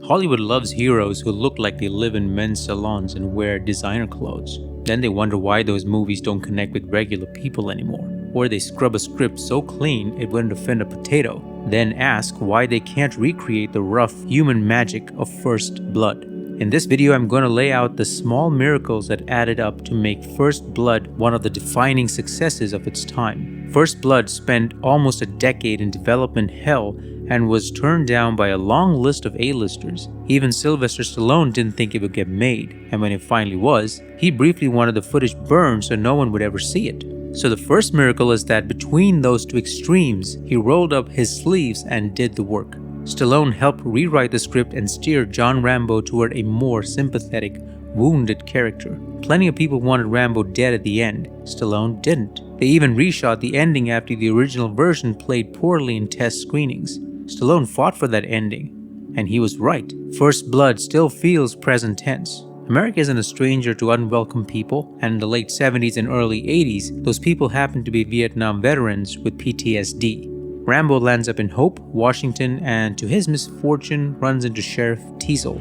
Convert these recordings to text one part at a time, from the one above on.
Hollywood loves heroes who look like they live in men's salons and wear designer clothes. Then they wonder why those movies don't connect with regular people anymore. Or they scrub a script so clean it wouldn't offend a potato. Then ask why they can't recreate the rough human magic of First Blood. In this video, I'm going to lay out the small miracles that added up to make First Blood one of the defining successes of its time. First Blood spent almost a decade in development hell and was turned down by a long list of A-listers. Even Sylvester Stallone didn't think it would get made, and when it finally was, he briefly wanted the footage burned so no one would ever see it. So the first miracle is that between those two extremes, he rolled up his sleeves and did the work. Stallone helped rewrite the script and steer John Rambo toward a more sympathetic, wounded character. Plenty of people wanted Rambo dead at the end. Stallone didn't. They even reshot the ending after the original version played poorly in test screenings. Stallone fought for that ending, and he was right. First Blood still feels present tense. America isn't a stranger to unwelcome people, and in the late 70s and early 80s, those people happened to be Vietnam veterans with PTSD. Rambo lands up in Hope, Washington, and to his misfortune runs into Sheriff Teasel.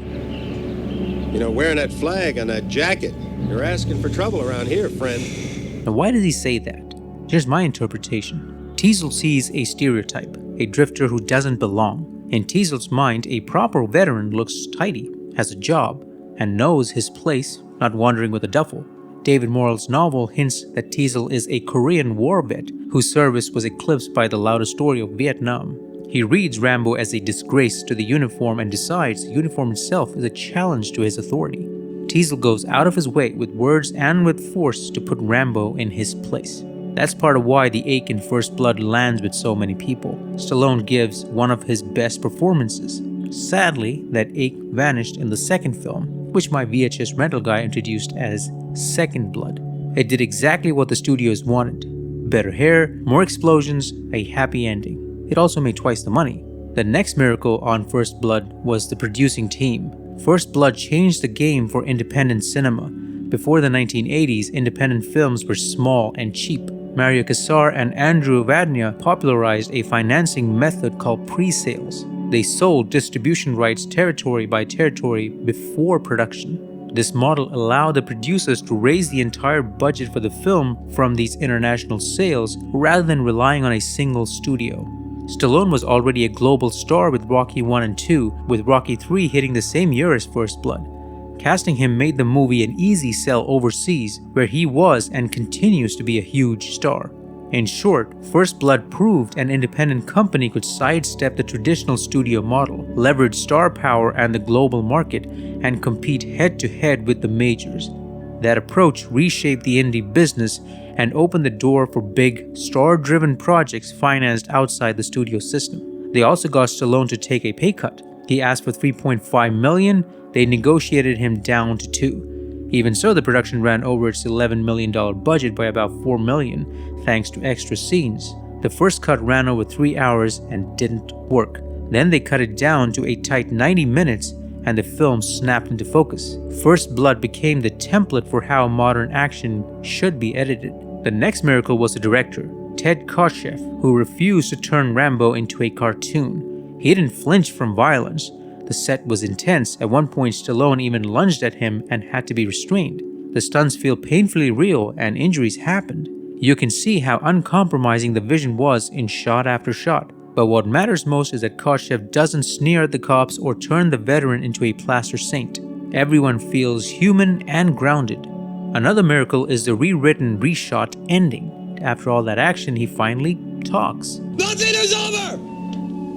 You know, wearing that flag on that jacket, you're asking for trouble around here, friend. Now why does he say that? Here's my interpretation. Teasel sees a stereotype, a drifter who doesn't belong. In Teasel's mind, a proper veteran looks tidy, has a job, and knows his place, not wandering with a duffel. David Morrell's novel hints that Teasel is a Korean war vet whose service was eclipsed by the louder story of Vietnam. He reads Rambo as a disgrace to the uniform and decides the uniform itself is a challenge to his authority. Teasel goes out of his way with words and with force to put Rambo in his place. That's part of why the ache in First Blood lands with so many people. Stallone gives one of his best performances. Sadly, that ache vanished in the second film, which my VHS rental guy introduced as Second Blood. It did exactly what the studios wanted. Better hair, more explosions, a happy ending. It also made twice the money. The next miracle on First Blood was the producing team. First Blood changed the game for independent cinema. Before the 1980s, independent films were small and cheap. Mario Kassar and Andrew Vadnia popularized a financing method called pre-sales. They sold distribution rights territory by territory before production. This model allowed the producers to raise the entire budget for the film from these international sales rather than relying on a single studio. Stallone was already a global star with Rocky 1 and 2, with Rocky 3 hitting the same year as First Blood. Casting him made the movie an easy sell overseas, where he was and continues to be a huge star. In short, First Blood proved an independent company could sidestep the traditional studio model, leverage star power and the global market, and compete head-to-head with the majors. That approach reshaped the indie business and opened the door for big, star-driven projects financed outside the studio system. They also got Stallone to take a pay cut. He asked for $3.5 million, they negotiated him down to $2 million. Even so, the production ran over its $11 million budget by about $4 million, thanks to extra scenes. The first cut ran over 3 hours and didn't work. Then they cut it down to a tight 90 minutes and the film snapped into focus. First Blood became the template for how modern action should be edited. The next miracle was the director, Ted Kotcheff, who refused to turn Rambo into a cartoon. He didn't flinch from violence. The set was intense. At one point, Stallone even lunged at him and had to be restrained. The stunts feel painfully real and injuries happened. You can see how uncompromising the vision was in shot after shot. But what matters most is that Kotcheff doesn't sneer at the cops or turn the veteran into a plaster saint. Everyone feels human and grounded. Another miracle is the rewritten, reshot ending. After all that action, he finally talks. Nothing is over!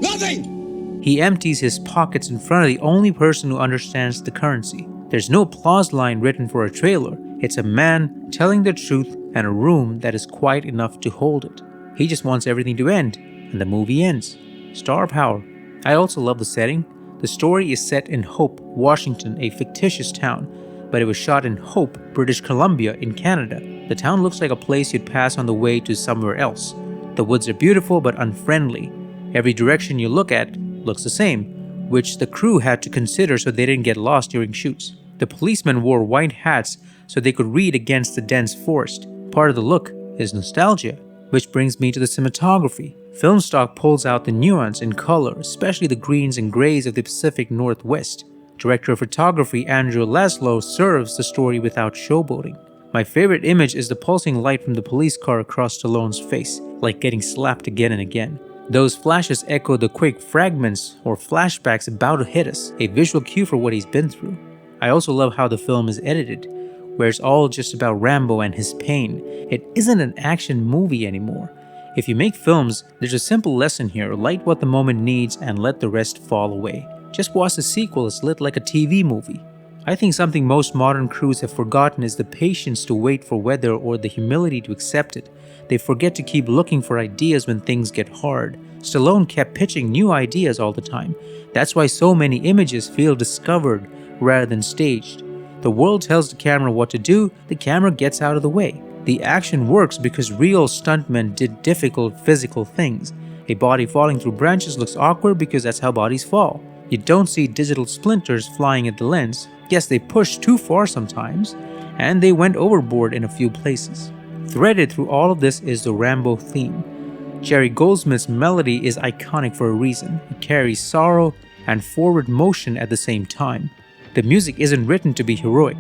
Nothing! He empties his pockets in front of the only person who understands the currency. There's no applause line written for a trailer. It's a man telling the truth and a room that is quiet enough to hold it. He just wants everything to end, and the movie ends. Star power. I also love the setting. The story is set in Hope, Washington, a fictitious town, but it was shot in Hope, British Columbia in Canada. The town looks like a place you'd pass on the way to somewhere else. The woods are beautiful but unfriendly. Every direction you look at looks the same, which the crew had to consider so they didn't get lost during shoots. The policemen wore white hats so they could read against the dense forest. Part of the look is nostalgia, which brings me to the cinematography. Film stock pulls out the nuance in color, especially the greens and grays of the Pacific Northwest. Director of photography Andrew Laszlo serves the story without showboating. My favorite image is the pulsing light from the police car across Stallone's face, like getting slapped again and again. Those flashes echo the quick fragments or flashbacks about to hit us, a visual cue for what he's been through. I also love how the film is edited, where it's all just about Rambo and his pain. It isn't an action movie anymore. If you make films, there's a simple lesson here: light what the moment needs and let the rest fall away. Just watch the sequel, it's lit like a TV movie. I think something most modern crews have forgotten is the patience to wait for weather or the humility to accept it. They forget to keep looking for ideas when things get hard. Stallone kept pitching new ideas all the time. That's why so many images feel discovered rather than staged. The world tells the camera what to do, the camera gets out of the way. The action works because real stuntmen did difficult physical things. A body falling through branches looks awkward because that's how bodies fall. You don't see digital splinters flying at the lens. Yes, they pushed too far sometimes, and they went overboard in a few places. Threaded through all of this is the Rambo theme. Jerry Goldsmith's melody is iconic for a reason. It carries sorrow and forward motion at the same time. The music isn't written to be heroic.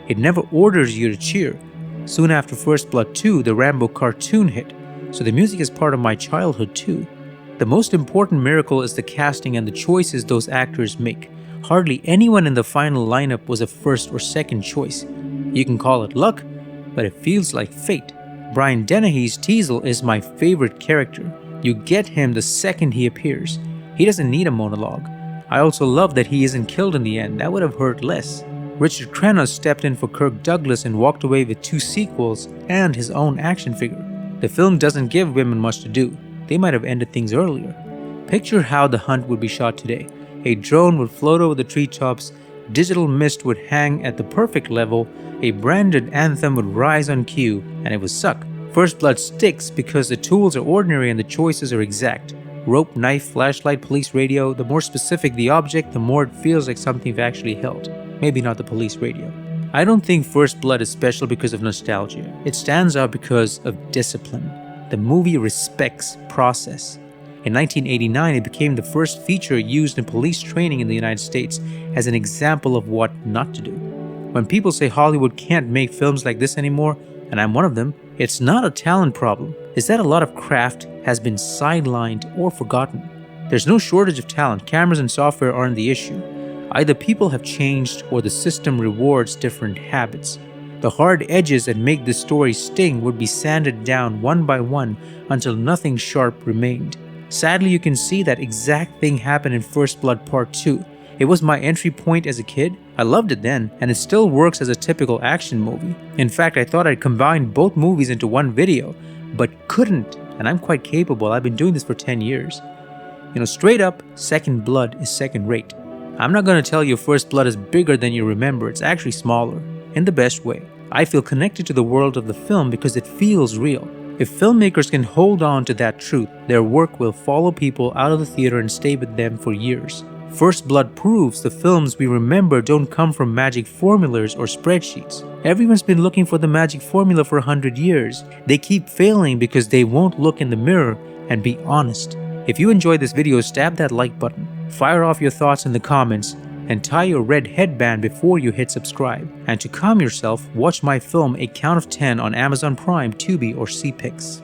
It never orders you to cheer. Soon after First Blood 2, the Rambo cartoon hit, so the music is part of my childhood too. The most important miracle is the casting and the choices those actors make. Hardly anyone in the final lineup was a first or second choice. You can call it luck, but it feels like fate. Brian Dennehy's Teasel is my favorite character. You get him the second he appears. He doesn't need a monologue. I also love that he isn't killed in the end. That would have hurt less. Richard Crenna stepped in for Kirk Douglas and walked away with 2 sequels and his own action figure. The film doesn't give women much to do. They might have ended things earlier. Picture how the hunt would be shot today. A drone would float over the treetops, digital mist would hang at the perfect level, a branded anthem would rise on cue, and it would suck. First Blood sticks because the tools are ordinary and the choices are exact. Rope, knife, flashlight, police radio, the more specific the object, the more it feels like something you've actually held. Maybe not the police radio. I don't think First Blood is special because of nostalgia. It stands out because of discipline. The movie respects process. In 1989, it became the first feature used in police training in the United States as an example of what not to do. When people say Hollywood can't make films like this anymore, and I'm one of them, it's not a talent problem. It's that a lot of craft has been sidelined or forgotten. There's no shortage of talent. Cameras and software aren't the issue. Either people have changed or the system rewards different habits. The hard edges that make this story sting would be sanded down one by one until nothing sharp remained. Sadly, you can see that exact thing happen in First Blood Part 2. It was my entry point as a kid. I loved it then, and it still works as a typical action movie. In fact, I thought I'd combine both movies into one video, but couldn't, and I'm quite capable. I've been doing this for 10 years. Straight up, Second Blood is second rate. I'm not going to tell you First Blood is bigger than you remember. It's actually smaller, in the best way. I feel connected to the world of the film because it feels real. If filmmakers can hold on to that truth, their work will follow people out of the theater and stay with them for years. First Blood proves the films we remember don't come from magic formulas or spreadsheets. Everyone's been looking for the magic formula for 100 years. They keep failing because they won't look in the mirror and be honest. If you enjoyed this video, stab that like button, fire off your thoughts in the comments, and tie your red headband before you hit subscribe. And to calm yourself, watch my film A Count of 10 on Amazon Prime, Tubi, or CPix.